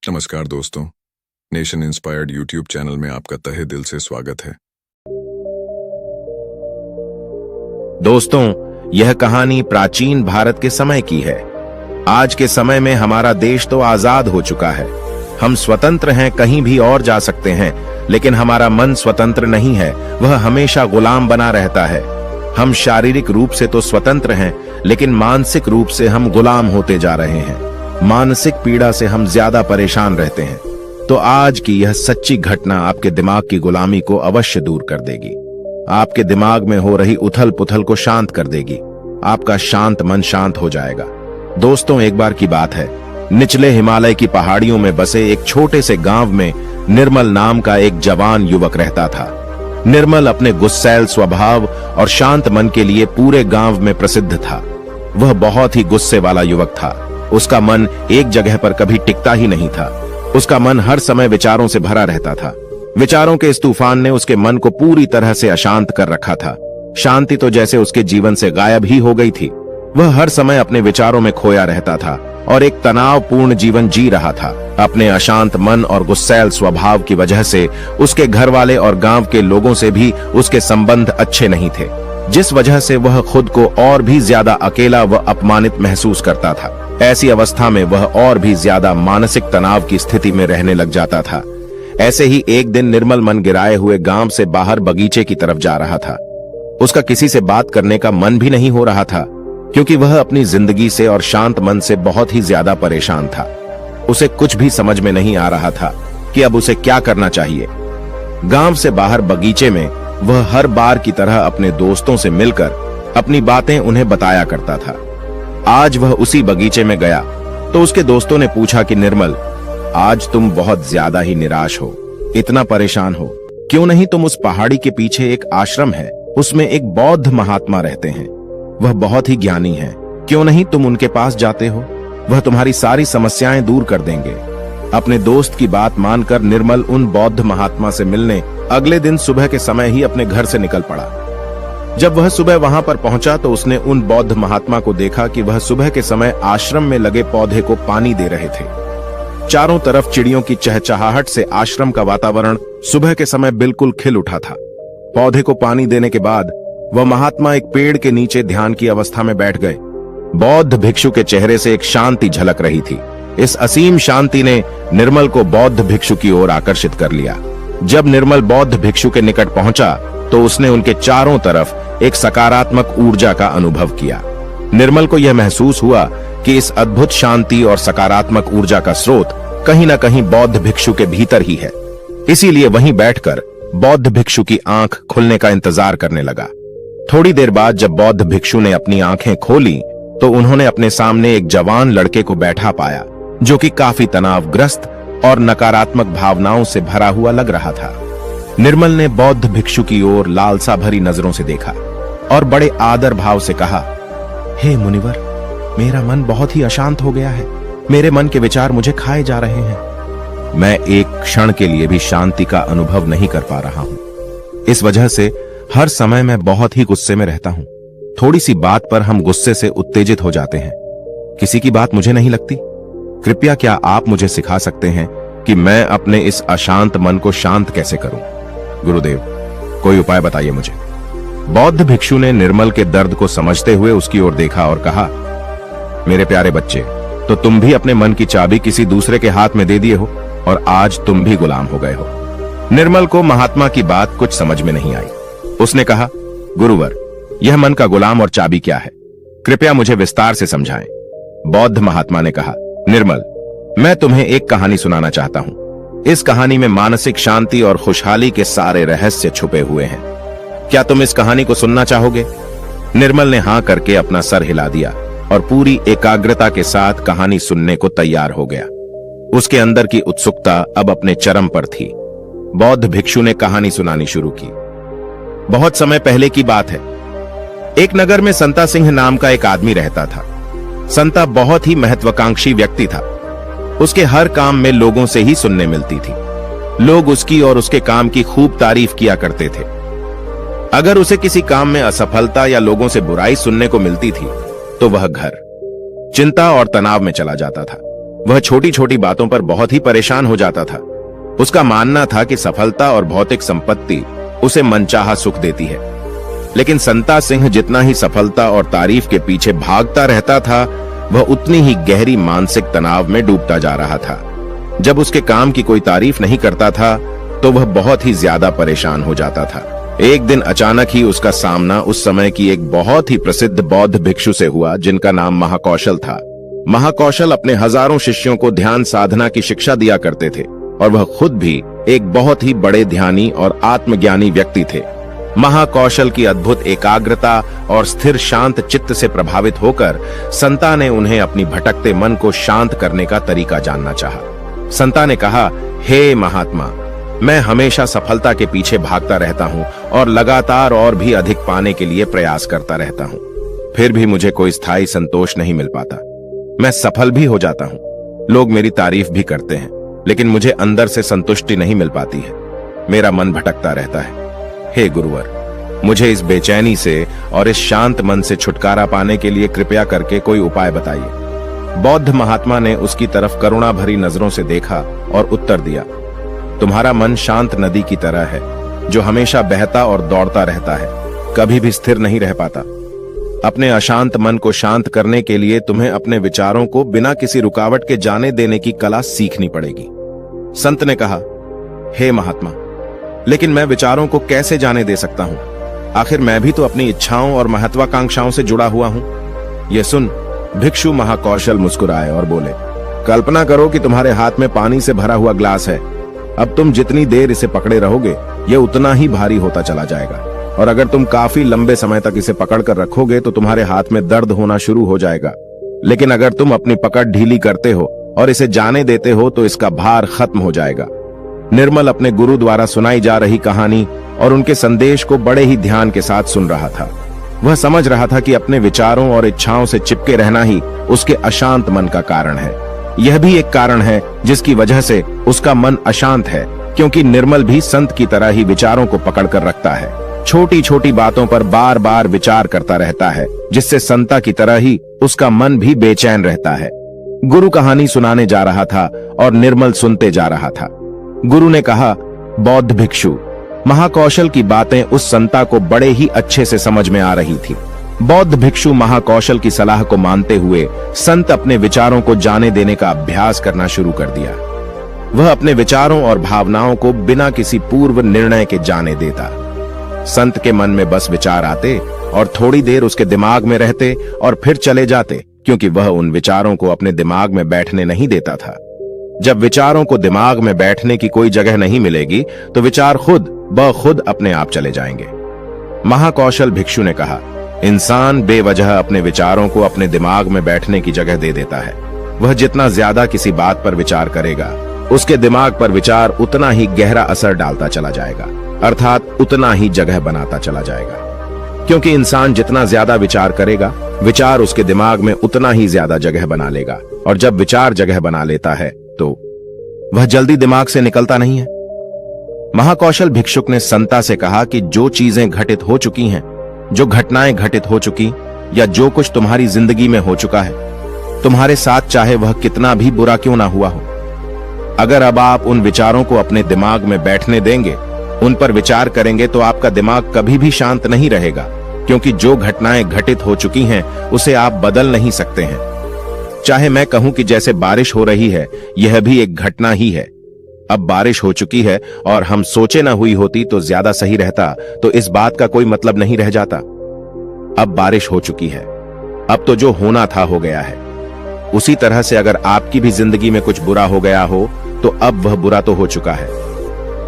नमस्कार दोस्तों, nation inspired YouTube channel में आपका तहे दिल से स्वागत है। दोस्तों, यह कहानी प्राचीन भारत के समय की है। आज के समय में हमारा देश तो आजाद हो चुका है। हम स्वतंत्र हैं, कहीं भी और जा सकते हैं, लेकिन हमारा मन स्वतंत्र नहीं है, वह हमेशा गुलाम बना रहता है। हम शारीरिक रूप से तो स्वतंत्र हैं, लेकिन मानसिक रूप से हम गुलाम होते जा रहे हैं। मानसिक पीड़ा से हम ज्यादा परेशान रहते हैं। तो आज की यह सच्ची घटना आपके दिमाग की गुलामी को अवश्य दूर कर देगी। आपके दिमाग में हो रही उथल पुथल को शांत कर देगी। आपका शांत मन शांत हो जाएगा। दोस्तों, एक बार की बात है, निचले हिमालय की पहाड़ियों में बसे एक छोटे से गांव में निर्मल नाम का एक जवान युवक रहता था। निर्मल अपने गुस्सैल स्वभाव और शांत मन के लिए पूरे गांव में प्रसिद्ध था। वह बहुत ही गुस्से वाला युवक था। उसका मन एक जगह पर कभी टिकता ही नहीं था। उसका मन हर समय विचारों से भरा रहता था। विचारों के इस तूफान ने उसके मन को पूरी तरह से अशांत कर रखा था। शांति तो जैसे उसके जीवन से गायब ही हो गई थी। वह हर समय अपने विचारों में खोया रहता था और एक तनावपूर्ण जीवन जी रहा था। अपने अशांत मन और गुस्सैल स्वभाव की वजह से उसके घर वाले और गांव के लोगों से भी उसके संबंध अच्छे नहीं थे, जिस वजह से वह खुद को और भी ज्यादा अकेला व अपमानित महसूस करता था। ऐसी अवस्था में वह और भी ज्यादा मानसिक तनाव की स्थिति में रहने लग जाता था। ऐसे ही एक दिन निर्मल मन गिराए हुए गांव से बाहर बगीचे की तरफ जा रहा था। उसका किसी से बात करने का मन भी नहीं हो रहा था, क्योंकि वह अपनी जिंदगी से और शांत मन से बहुत ही ज्यादा परेशान था। उसे कुछ भी समझ में नहीं आ रहा था कि अब उसे क्या करना चाहिए। गांव से बाहर बगीचे में वह हर बार की तरह अपने दोस्तों से मिलकर अपनी बातें उन्हें बताया करता था। आज वह उसी बगीचे में गया तो उसके दोस्तों ने पूछा कि निर्मल, आज तुम बहुत ज्यादा ही निराश हो, इतना परेशान हो। क्यों नहीं तुम उस पहाड़ी के पीछे एक आश्रम है, उसमें एक बौद्ध महात्मा रहते हैं, वह बहुत ही ज्ञानी है। क्यों नहीं तुम उनके पास जाते हो, वह तुम्हारी सारी समस्याएं दूर कर देंगे। अपने दोस्त की बात मानकर निर्मल उन बौद्ध महात्मा से मिलने अगले दिन सुबह के समय ही अपने घर से निकल पड़ा। जब वह सुबह वहां पर पहुंचा तो उसने उन बौद्ध महात्मा को देखा कि वह सुबह के समय आश्रम में लगे पौधे को पानी दे रहे थे। चारों तरफ चिड़ियों की चहचहाहट से आश्रम का वातावरण सुबह के समय बिल्कुल खिल उठा था। पौधे को पानी देने के बाद वह महात्मा एक पेड़ के नीचे ध्यान की अवस्था में बैठ गए। बौद्ध भिक्षु के चेहरे से एक शांति झलक रही थी। इस असीम शांति ने निर्मल को बौद्ध भिक्षु की ओर आकर्षित कर लिया। जब निर्मल बौद्ध भिक्षु के निकट पहुंचा तो उसने उनके चारों तरफ एक सकारात्मक ऊर्जा का अनुभव किया। निर्मल को यह महसूस हुआ कि इस अद्भुत शांति और सकारात्मक ऊर्जा का स्रोत कहीं न कहीं बौद्ध भिक्षु के भीतर ही है। इसीलिए वहीं बैठकर बौद्ध भिक्षु की आंख खुलने का इंतजार करने लगा। थोड़ी देर बाद जब बौद्ध भिक्षु ने अपनी आंखें खोली तो उन्होंने अपने सामने एक जवान लड़के को बैठा पाया, जो कि काफी तनावग्रस्त और नकारात्मक भावनाओं से भरा हुआ लग रहा था। निर्मल ने बौद्ध भिक्षु की ओर लालसा भरी नजरों से देखा और बड़े आदर भाव से कहा, हे मुनिवर, मेरा मन बहुत ही अशांत हो गया है। मेरे मन के विचार मुझे खाए जा रहे हैं। मैं एक क्षण के लिए भी शांति का अनुभव नहीं कर पा रहा हूं। इस वजह से हर समय मैं बहुत ही गुस्से में रहता हूं। थोड़ी सी बात पर हम गुस्से से उत्तेजित हो जाते हैं। किसी की बात मुझे नहीं लगती। कृपया क्या आप मुझे सिखा सकते हैं कि मैं अपने इस अशांत मन को शांत कैसे करूं? गुरुदेव, कोई उपाय बताइए मुझे। बौद्ध भिक्षु ने निर्मल के दर्द को समझते हुए उसकी ओर देखा और कहा, मेरे प्यारे बच्चे, तो तुम भी अपने मन की चाबी किसी दूसरे के हाथ में दे दिए हो और आज तुम भी गुलाम हो गए हो। निर्मल को महात्मा की बात कुछ समझ में नहीं आई। उसने कहा, गुरुवर, यह मन का गुलाम और चाबी क्या है? कृपया मुझे विस्तार से समझाएं। बौद्ध महात्मा ने कहा, निर्मल, मैं तुम्हें एक कहानी सुनाना चाहता हूं। इस कहानी में मानसिक शांति और खुशहाली के सारे रहस्य छुपे हुए हैं। क्या तुम इस कहानी को सुनना चाहोगे? निर्मल ने हां करके अपना सर हिला दिया और पूरी एकाग्रता के साथ कहानी सुनने को तैयार हो गया। उसके अंदर की उत्सुकता अब अपने चरम पर थी। बौद्ध भिक्षु ने कहानी सुनानी शुरू की। बहुत समय पहले की बात है। एक नगर में संता सिंह नाम का एक आदमी रहता था। संता बहुत ही महत्वाकांक्षी व्यक्ति था। उसके हर काम में लोगों से ही सुनने मिलती थी। लोग उसकी और उसके काम की खूब तारीफ किया करते थे। अगर उसे किसी काम में असफलता या लोगों से बुराई सुनने को मिलती थी तो वह घर चिंता और तनाव में चला जाता था। वह छोटी छोटी बातों पर बहुत ही परेशान हो जाता था। उसका मानना था कि सफलता और भौतिक संपत्ति उसे मनचाहा सुख देती है, लेकिन संता सिंह जितना ही सफलता और तारीफ के पीछे भागता रहता था, वह उतनी ही गहरी मानसिक तनाव में डूबता जा रहा था। जब उसके काम की कोई तारीफ नहीं करता था तो वह बहुत ही ज्यादा परेशान हो जाता था। एक दिन अचानक ही उसका सामना उस समय की एक बहुत ही प्रसिद्ध बौद्ध भिक्षु से हुआ, जिनका नाम महाकौशल था। महाकौशल अपने हजारों शिष्यों को ध्यान साधना की शिक्षा दिया करते थे और वह खुद भी एक बहुत ही बड़े ध्यानी और आत्मज्ञानी व्यक्ति थे। महाकौशल की अद्भुत एकाग्रता और स्थिर शांत चित्त से प्रभावित होकर संता ने उन्हें अपनी भटकते मन को शांत करने का तरीका जानना चाहा। संता ने कहा, हे महात्मा, मैं हमेशा सफलता के पीछे भागता रहता हूँ और लगातार और भी अधिक पाने के लिए प्रयास करता रहता हूँ, फिर भी मुझे कोई स्थायी संतोष नहीं मिल पाता। मैं सफल भी हो जाता हूँ, लोग मेरी तारीफ भी करते हैं, लेकिन मुझे अंदर से संतुष्टि नहीं मिल पाती है। मेरा मन भटकता रहता है। हे गुरुवर, मुझे इस बेचैनी से और इस शांत मन से छुटकारा पाने के लिए कृपया करके कोई उपाय बताइए। बौद्ध महात्मा ने उसकी तरफ करुणा भरी नजरों से देखा और उत्तर दिया, तुम्हारा मन शांत नदी की तरह है, जो हमेशा बहता और दौड़ता रहता है, कभी भी स्थिर नहीं रह पाता। अपने अशांत मन को शांत करने के लिए तुम्हें अपने विचारों को बिना किसी रुकावट के जाने देने की कला सीखनी पड़ेगी। संत ने कहा, हे महात्मा, लेकिन मैं विचारों को कैसे जाने दे सकता हूं? आखिर मैं भी तो अपनी इच्छाओं और महत्वाकांक्षाओं से जुड़ा हुआ हूं। यह सुन भिक्षु महाकौशल मुस्कुराए और बोले, कल्पना करो कि तुम्हारे हाथ में पानी से भरा हुआ ग्लास है। अब तुम जितनी देर इसे पकड़े रहोगे, यह उतना ही भारी होता चला जाएगा, और अगर तुम काफी लंबे समय तक इसे पकड़कर रखोगे तो तुम्हारे हाथ में दर्द होना शुरू हो जाएगा। लेकिन अगर तुम अपनी पकड़ ढीली करते हो और इसे जाने देते हो तो इसका भार खत्म हो जाएगा। निर्मल अपने गुरु द्वारा सुनाई जा रही कहानी और उनके संदेश को बड़े ही ध्यान के साथ सुन रहा था। वह समझ रहा था कि अपने विचारों और इच्छाओं से चिपके रहना ही उसके अशांत मन का कारण है। यह भी एक कारण है जिसकी वजह से उसका मन अशांत है, क्योंकि निर्मल भी संत की तरह ही विचारों को पकड़कर रखता है। छोटी छोटी बातों पर बार बार विचार करता रहता है, जिससे संता की तरह ही उसका मन भी बेचैन रहता है। गुरु कहानी सुनाने जा रहा था और निर्मल सुनते जा रहा था। गुरु ने कहा, बौद्ध भिक्षु, महाकौशल की बातें उस संता को बड़े ही अच्छे से समझ में आ रही थी। बौद्ध भिक्षु महाकौशल की सलाह को मानते हुए संत अपने विचारों को जाने देने का अभ्यास करना शुरू कर दिया। वह अपने विचारों और भावनाओं को बिना किसी पूर्व निर्णय के जाने देता। संत के मन में बस विचार आते और थोड़ी देर उसके दिमाग में रहते और फिर चले जाते, क्योंकि वह उन विचारों को अपने दिमाग में बैठने नहीं देता था। जब विचारों को दिमाग में बैठने की कोई जगह नहीं मिलेगी तो विचार खुद ब खुद अपने आप चले जाएंगे। महाकौशल भिक्षु ने कहा, इंसान बेवजह अपने विचारों को अपने दिमाग में बैठने की जगह दे देता है। वह जितना ज्यादा किसी बात पर विचार करेगा, उसके दिमाग पर विचार उतना ही गहरा असर डालता चला जाएगा, अर्थात उतना ही जगह बनाता चला जाएगा। क्योंकि इंसान जितना ज्यादा विचार करेगा, विचार उसके दिमाग में उतना ही ज्यादा जगह बना लेगा, और जब विचार जगह बना लेता है तो वह जल्दी दिमाग से निकलता नहीं है। महाकौशल भिक्षुक ने संता से कहा कि जो चीजें घटित हो चुकी हैं, जो घटनाएं घटित हो चुकी, या जो कुछ तुम्हारी जिंदगी में हो चुका है, तुम्हारे साथ चाहे वह कितना भी बुरा क्यों ना हुआ हो, अगर अब आप उन विचारों को अपने दिमाग में बैठने देंगे, उन पर विचार करेंगे, तो आपका दिमाग कभी भी शांत नहीं रहेगा, क्योंकि जो घटनाएं घटित हो चुकी हैं उसे आप बदल नहीं सकते हैं। चाहे मैं कहूं कि जैसे बारिश हो रही है, यह भी एक घटना ही है। अब बारिश हो चुकी है और हम सोचे न हुई होती तो ज्यादा सही रहता, तो इस बात का कोई मतलब नहीं रह जाता। अब बारिश हो चुकी है, अब तो जो होना था हो गया है। उसी तरह से अगर आपकी भी जिंदगी में कुछ बुरा हो गया हो तो अब वह बुरा तो हो चुका है।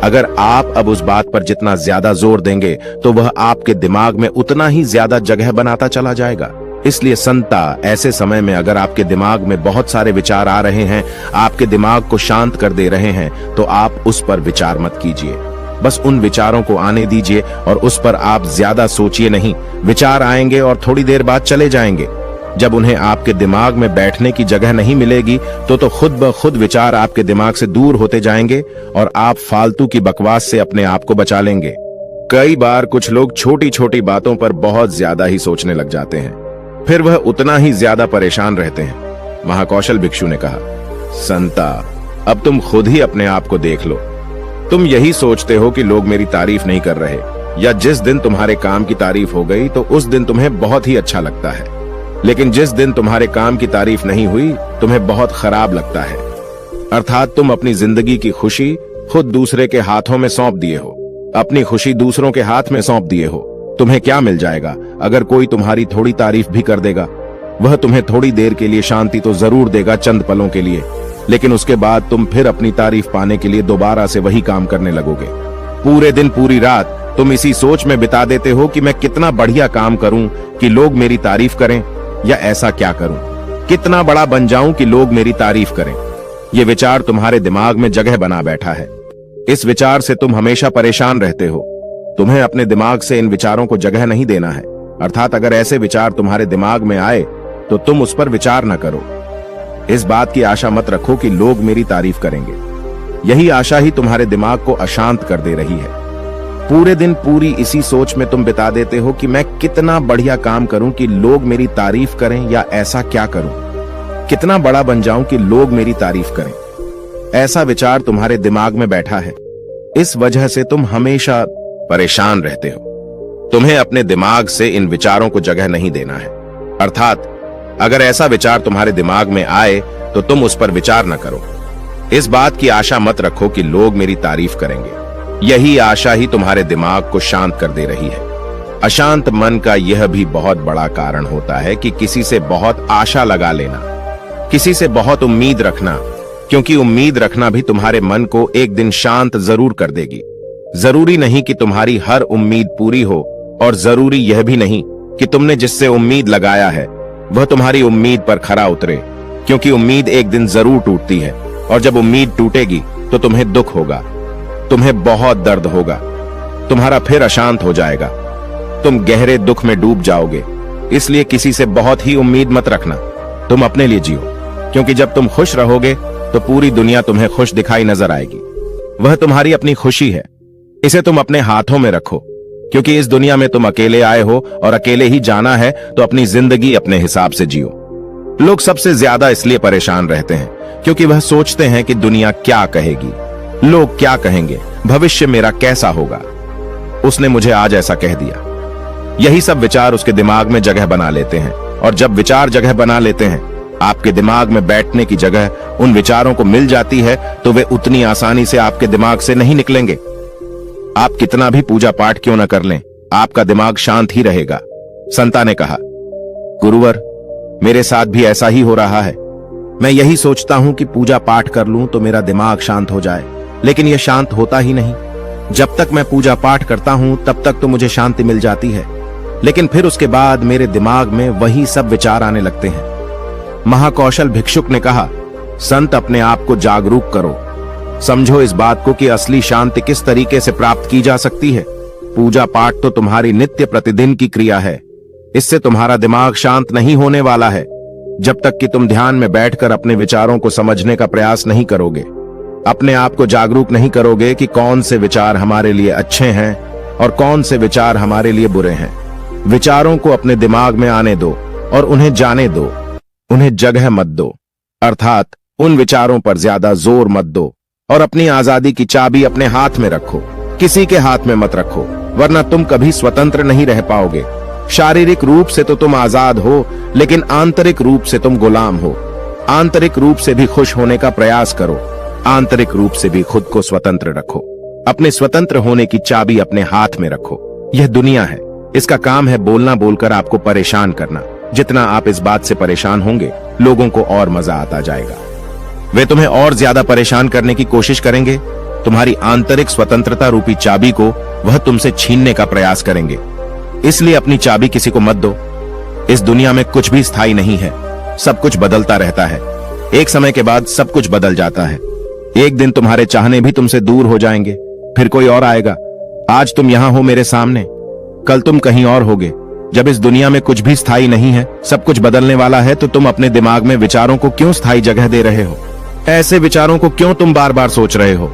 अगर आप अब उस बात पर जितना ज्यादा जोर देंगे तो वह आपके दिमाग में उतना ही ज्यादा जगह बनाता चला जाएगा। इसलिए संता, ऐसे समय में अगर आपके दिमाग में बहुत सारे विचार आ रहे हैं, आपके दिमाग को शांत कर दे रहे हैं, तो आप उस पर विचार मत कीजिए। बस उन विचारों को आने दीजिए और उस पर आप ज्यादा सोचिए नहीं। विचार आएंगे और थोड़ी देर बाद चले जाएंगे। जब उन्हें आपके दिमाग में बैठने की जगह नहीं मिलेगी तो खुद ब खुद विचार आपके दिमाग से दूर होते जाएंगे और आप फालतू की बकवास से अपने आप को बचा लेंगे। कई बार कुछ लोग छोटी छोटी बातों पर बहुत ज्यादा ही सोचने लग जाते हैं, फिर वह उतना ही ज्यादा परेशान रहते हैं। महाकौशल भिक्षु ने कहा, संता, अब तुम खुद ही अपने आप को देख लो। तुम यही सोचते हो कि लोग मेरी तारीफ नहीं कर रहे, या जिस दिन तुम्हारे काम की तारीफ हो गई तो उस दिन तुम्हें बहुत ही अच्छा लगता है, लेकिन जिस दिन तुम्हारे काम की तारीफ नहीं हुई तुम्हें बहुत खराब लगता है। अर्थात तुम अपनी जिंदगी की खुशी खुद दूसरे के हाथों में सौंप दिए हो, अपनी खुशी दूसरों के हाथ में सौंप दिए हो। तुम्हें क्या मिल जाएगा अगर कोई तुम्हारी थोड़ी तारीफ भी कर देगा? वह तुम्हें थोड़ी देर के लिए शांति तो जरूर देगा, चंद पलों के लिए, लेकिन उसके बाद तुम फिर अपनी तारीफ पाने के लिए दोबारा से वही काम करने लगोगे। पूरे दिन पूरी रात तुम इसी सोच में बिता देते हो कि मैं कितना बढ़िया काम करूं कि लोग मेरी तारीफ करें, या ऐसा क्या करूं, कितना बड़ा बन जाऊं कि लोग मेरी तारीफ करें। ये विचार तुम्हारे दिमाग में जगह बना बैठा है। इस विचार से तुम हमेशा परेशान रहते हो। तुम्हें अपने दिमाग से इन विचारों को जगह नहीं देना है। अर्थात अगर ऐसे विचार तुम्हारे दिमाग में आए तो तुम उस पर विचार न करो। इस बात की आशा मत रखो कि लोग मेरी तारीफ करेंगे। यही आशा ही तुम्हारे दिमाग को अशांत कर दे रही है। पूरे दिन पूरी इसी सोच में तुम बिता देते हो कि मैं कितना बढ़िया काम करूं कि लोग मेरी तारीफ करें, या ऐसा क्या करूं, कितना बड़ा बन जाऊं कि लोग मेरी तारीफ करें। ऐसा विचार तुम्हारे दिमाग में बैठा है। इस वजह से तुम हमेशा परेशान रहते हो। तुम्हें अपने दिमाग से इन विचारों को जगह नहीं देना है। अर्थात अगर ऐसा विचार तुम्हारे दिमाग में आए तो तुम उस पर विचार न करो। इस बात की आशा मत रखो कि लोग मेरी तारीफ करेंगे। यही आशा ही तुम्हारे दिमाग को शांत कर दे रही है। अशांत मन का यह भी बहुत बड़ा कारण होता है कि किसी से बहुत आशा लगा लेना, किसी से बहुत उम्मीद रखना, क्योंकि उम्मीद रखना भी तुम्हारे मन को एक दिन शांत जरूर कर देगी। जरूरी नहीं कि तुम्हारी हर उम्मीद पूरी हो, और जरूरी यह भी नहीं कि तुमने जिससे उम्मीद लगाया है वह तुम्हारी उम्मीद पर खरा उतरे, क्योंकि उम्मीद एक दिन जरूर टूटती है, और जब उम्मीद टूटेगी तो तुम्हें दुख होगा, तुम्हें बहुत दर्द होगा, तुम्हारा फिर अशांत हो जाएगा, तुम गहरे दुख में डूब जाओगे। इसलिए किसी से बहुत ही उम्मीद मत रखना। तुम अपने लिए जियो, क्योंकि जब तुम खुश रहोगे तो पूरी दुनिया तुम्हें खुश दिखाई नजर आएगी। वह तुम्हारी अपनी खुशी है, इसे तुम अपने हाथों में रखो, क्योंकि इस दुनिया में तुम अकेले आए हो और अकेले ही जाना है, तो अपनी जिंदगी अपने हिसाब से जियो। लोग सबसे ज्यादा इसलिए परेशान रहते हैं क्योंकि वह सोचते हैं कि दुनिया क्या कहेगी, लोग क्या कहेंगे, भविष्य मेरा कैसा होगा, उसने मुझे आज ऐसा कह दिया। यही सब विचार उसके दिमाग में जगह बना लेते हैं, और जब विचार जगह बना लेते हैं, आपके दिमाग में बैठने की जगह उन विचारों को मिल जाती है, तो वे उतनी आसानी से आपके दिमाग से नहीं निकलेंगे। आप कितना भी पूजा पाठ क्यों न कर लें, आपका दिमाग शांत ही रहेगा। संता ने कहा, गुरुवर, मेरे साथ भी ऐसा ही हो रहा है। मैं यही सोचता हूं कि पूजा पाठ कर लूं तो मेरा दिमाग शांत हो जाए, लेकिन यह शांत होता ही नहीं। जब तक मैं पूजा पाठ करता हूं तब तक तो मुझे शांति मिल जाती है, लेकिन फिर उसके बाद मेरे दिमाग में वही सब विचार आने लगते हैं। महाकौशल भिक्षुक ने कहा, संत, अपने आप को जागरूक करो, समझो इस बात को कि असली शांति किस तरीके से प्राप्त की जा सकती है। पूजा पाठ तो तुम्हारी नित्य प्रतिदिन की क्रिया है, इससे तुम्हारा दिमाग शांत नहीं होने वाला है जब तक कि तुम ध्यान में बैठकर अपने विचारों को समझने का प्रयास नहीं करोगे, अपने आप को जागरूक नहीं करोगे कि कौन से विचार हमारे लिए अच्छे हैं और कौन से विचार हमारे लिए बुरे हैं। विचारों को अपने दिमाग में आने दो और उन्हें जाने दो, उन्हें जगह मत दो। अर्थात उन विचारों पर ज्यादा जोर मत दो, और अपनी आजादी की चाबी अपने हाथ में रखो, किसी के हाथ में मत रखो, वरना तुम कभी स्वतंत्र नहीं रह पाओगे। शारीरिक रूप से तो तुम आजाद हो, लेकिन आंतरिक रूप से तुम गुलाम हो। आंतरिक रूप से भी खुश होने का प्रयास करो, आंतरिक रूप से भी खुद को स्वतंत्र रखो। अपने स्वतंत्र होने की चाबी अपने हाथ में रखो। यह दुनिया है, इसका काम है बोलना बोलकर आपको परेशान करना। जितना आप इस बात से परेशान होंगे, लोगों को और मजा आता जाएगा। वे तुम्हें और ज्यादा परेशान करने की कोशिश करेंगे। तुम्हारी आंतरिक स्वतंत्रता रूपी चाबी को वह तुमसे छीनने का प्रयास करेंगे। इसलिए अपनी चाबी किसी को मत दो। इस दुनिया में कुछ भी स्थायी नहीं है, सब कुछ बदलता रहता है। एक समय के बाद सब कुछ बदल जाता है। एक दिन तुम्हारे चाहने भी तुमसे दूर हो जाएंगे, फिर कोई और आएगा। आज तुम यहां हो मेरे सामने, कल तुम कहीं और होगे। जब इस दुनिया में कुछ भी स्थायी नहीं है, सब कुछ बदलने वाला है, तो तुम अपने दिमाग में विचारों को क्यों स्थायी जगह दे रहे हो? ऐसे विचारों को क्यों तुम बार बार सोच रहे हो?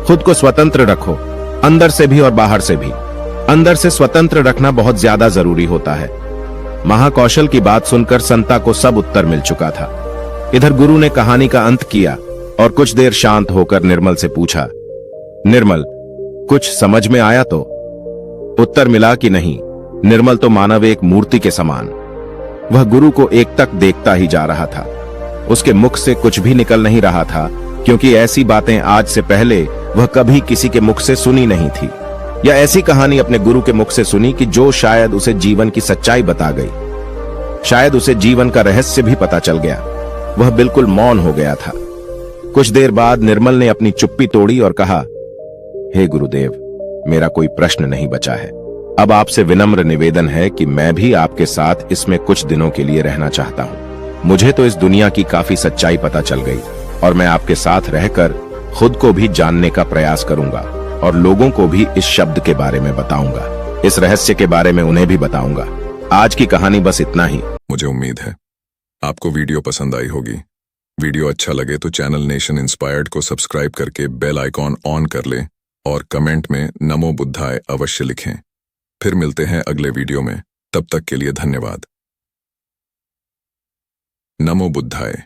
खुद को स्वतंत्र रखो, अंदर से भी और बाहर से भी। अंदर से स्वतंत्र रखना बहुत ज्यादा जरूरी होता है। महाकौशल की बात सुनकर संता को सब उत्तर मिल चुका था। इधर गुरु ने कहानी का अंत किया और कुछ देर शांत होकर निर्मल से पूछा, निर्मल, कुछ समझ में आया तो? उत्तर मिला कि नहीं। निर्मल तो मानव एक मूर्ति के समान। वह गुरु को एकटक देखता ही जा रहा था। उसके मुख से कुछ भी निकल नहीं रहा था, क्योंकि ऐसी बातें आज से पहले वह कभी किसी के मुख से सुनी नहीं थी, या ऐसी कहानी अपने गुरु के मुख से सुनी कि जो शायद उसे जीवन की सच्चाई बता गई। शायद उसे जीवन का रहस्य भी पता चल गया। वह बिल्कुल मौन हो गया था। कुछ देर बाद निर्मल ने अपनी चुप्पी तोड़ी और कहा, हे गुरुदेव, मेरा कोई प्रश्न नहीं बचा है। अब आपसे विनम्र निवेदन है कि मैं भी आपके साथ इसमें कुछ दिनों के लिए रहना चाहता हूं। मुझे तो इस दुनिया की काफी सच्चाई पता चल गई और मैं आपके साथ रहकर खुद को भी जानने का प्रयास करूंगा और लोगों को भी इस शब्द के बारे में बताऊंगा, इस रहस्य के बारे में उन्हें भी बताऊंगा। आज की कहानी बस इतना ही। मुझे उम्मीद है आपको वीडियो पसंद आई होगी। वीडियो अच्छा लगे तो चैनल नेशन इंस्पायर्ड को सब्सक्राइब करके बेल आइकॉन ऑन कर लें और कमेंट में नमो बुद्धाय अवश्य लिखें। फिर मिलते हैं अगले वीडियो में। तब तक के लिए धन्यवाद। नमो बुद्धाय।